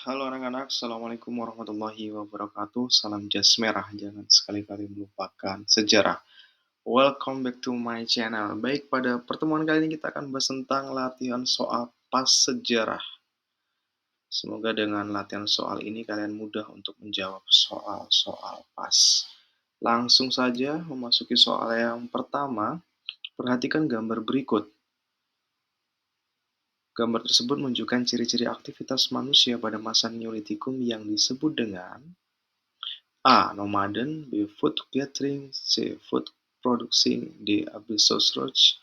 Halo anak-anak, Assalamualaikum warahmatullahi wabarakatuh. Salam jas merah, jangan sekali-kali melupakan sejarah. Welcome back to my channel. Baik, pada pertemuan kali ini kita akan bahas tentang latihan soal pas sejarah. Semoga dengan latihan soal ini kalian mudah untuk menjawab soal-soal pas. Langsung saja memasuki soal yang pertama. Perhatikan gambar berikut. Gambar tersebut menunjukkan ciri-ciri aktivitas manusia pada masa Neolitikum yang disebut dengan A. Nomaden. B. Food gathering. C. Food producing. D. Abyssosroch.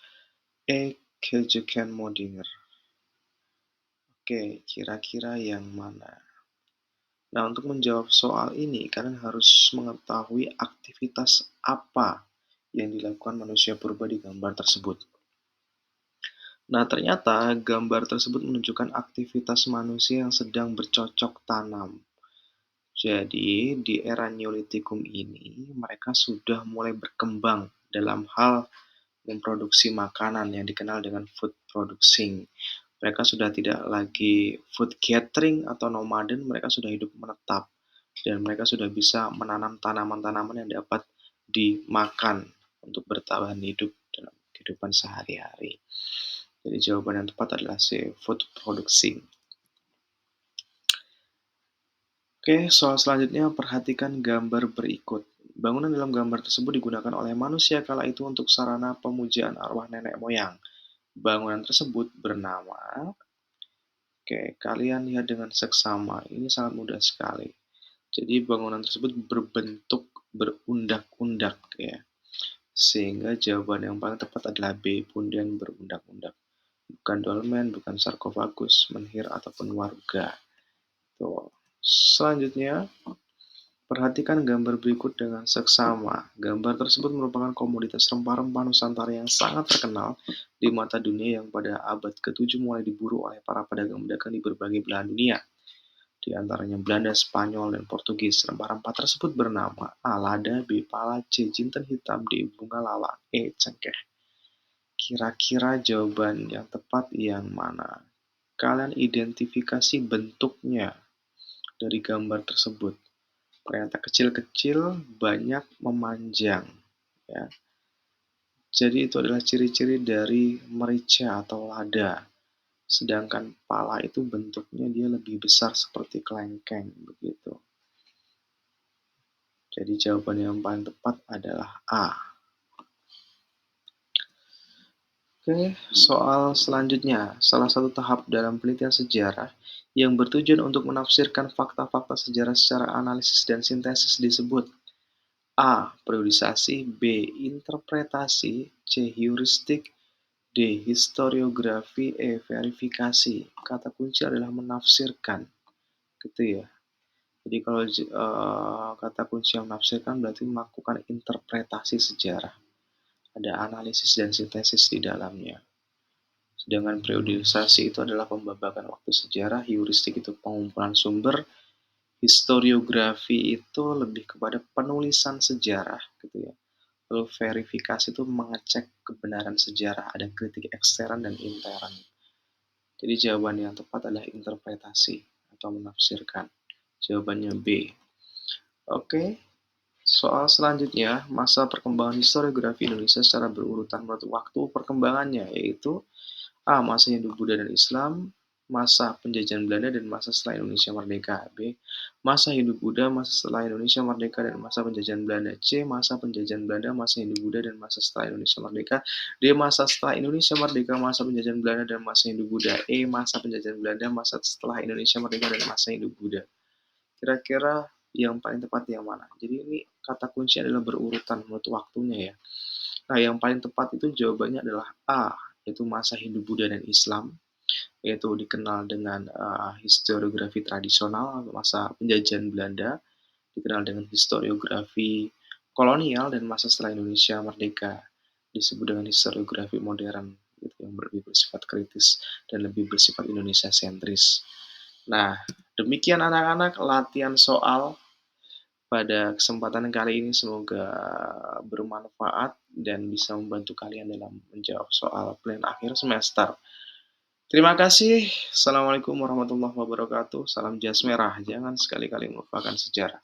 E. Kejekan Modinger. Oke, kira-kira yang mana? Nah, untuk menjawab soal ini, kalian harus mengetahui aktivitas apa yang dilakukan manusia purba di gambar tersebut. Nah, ternyata gambar tersebut menunjukkan aktivitas manusia yang sedang bercocok tanam. Jadi, di era Neolitikum ini, mereka sudah mulai berkembang dalam hal memproduksi makanan yang dikenal dengan food producing. Mereka sudah tidak lagi food gathering atau nomaden, mereka sudah hidup menetap. Dan mereka sudah bisa menanam tanaman-tanaman yang dapat dimakan untuk bertahan hidup dalam kehidupan sehari-hari. Jadi jawaban yang tepat adalah C, food producing. Oke, soal selanjutnya perhatikan gambar berikut. Bangunan dalam gambar tersebut digunakan oleh manusia kala itu untuk sarana pemujaan arwah nenek moyang. Bangunan tersebut bernama. Oke, kalian lihat dengan seksama. Ini sangat mudah sekali. Jadi bangunan tersebut berbentuk berundak-undak ya. Sehingga jawaban yang paling tepat adalah B, punden berundak-undak. Bukan dolmen, bukan sarkofagus, menhir ataupun warga. Tuh. Selanjutnya, perhatikan gambar berikut dengan seksama. Gambar tersebut merupakan komoditas rempah-rempah Nusantara yang sangat terkenal di mata dunia yang pada abad ke-7 mulai diburu oleh para pedagang-pedagang di berbagai belahan dunia. Di antaranya Belanda, Spanyol, dan Portugis. Rempah-rempah tersebut bernama A. Lada, B. Pala, C. Jinten hitam, D. Bunga lawang, E. Cengkeh. Kira-kira jawaban yang tepat yang mana? Kalian identifikasi bentuknya dari gambar tersebut. Ternyata kecil-kecil, banyak memanjang. Ya. Jadi itu adalah ciri-ciri dari merica atau lada. Sedangkan pala itu bentuknya dia lebih besar seperti kelengkeng begitu. Jadi jawaban yang paling tepat adalah A. Oke, soal selanjutnya. Salah satu tahap dalam penelitian sejarah yang bertujuan untuk menafsirkan fakta-fakta sejarah secara analisis dan sintesis disebut A. Periodisasi. B. Interpretasi. C. Heuristik. D. Historiografi. E. Verifikasi. Kata kunci adalah menafsirkan. Gitu ya. Jadi kalau kata kunci yang menafsirkan berarti melakukan interpretasi sejarah. Ada analisis dan sintesis di dalamnya. Sedangkan periodisasi itu adalah pembabakan waktu sejarah, heuristik itu pengumpulan sumber, historiografi itu lebih kepada penulisan sejarah gitu ya. Lalu verifikasi itu mengecek kebenaran sejarah, ada kritik ekstern dan intern. Jadi jawaban yang tepat adalah interpretasi atau menafsirkan. Jawabannya B. Oke. Soal selanjutnya, masa perkembangan historiografi Indonesia secara berurutan menurut waktu perkembangannya, yaitu A. Masa Hindu-Buddha dan Islam, masa penjajahan Belanda dan masa setelah Indonesia merdeka. B. Masa Hindu-Buddha, masa setelah Indonesia merdeka dan masa penjajahan Belanda. C. Masa penjajahan Belanda, masa Hindu-Buddha dan masa setelah Indonesia merdeka. D. Masa setelah Indonesia merdeka, masa penjajahan Belanda dan masa Hindu-Buddha. E. Masa penjajahan Belanda, masa setelah Indonesia merdeka dan masa Hindu-Buddha. Kira-kira yang paling tepat yang mana? Jadi ini kata kunci adalah berurutan menurut waktunya ya. Nah, yang paling tepat itu jawabannya adalah A, yaitu masa Hindu-Buddha dan Islam, yaitu dikenal dengan historiografi tradisional, masa penjajahan Belanda, dikenal dengan historiografi kolonial, dan masa setelah Indonesia merdeka disebut dengan historiografi modern, gitu, yang lebih bersifat kritis dan lebih bersifat Indonesia sentris. Nah, demikian anak-anak latihan soal pada kesempatan kali ini, semoga bermanfaat dan bisa membantu kalian dalam menjawab soal plan akhir semester. Terima kasih. Assalamualaikum warahmatullahi wabarakatuh. Salam jas merah. Jangan sekali-kali melupakan sejarah.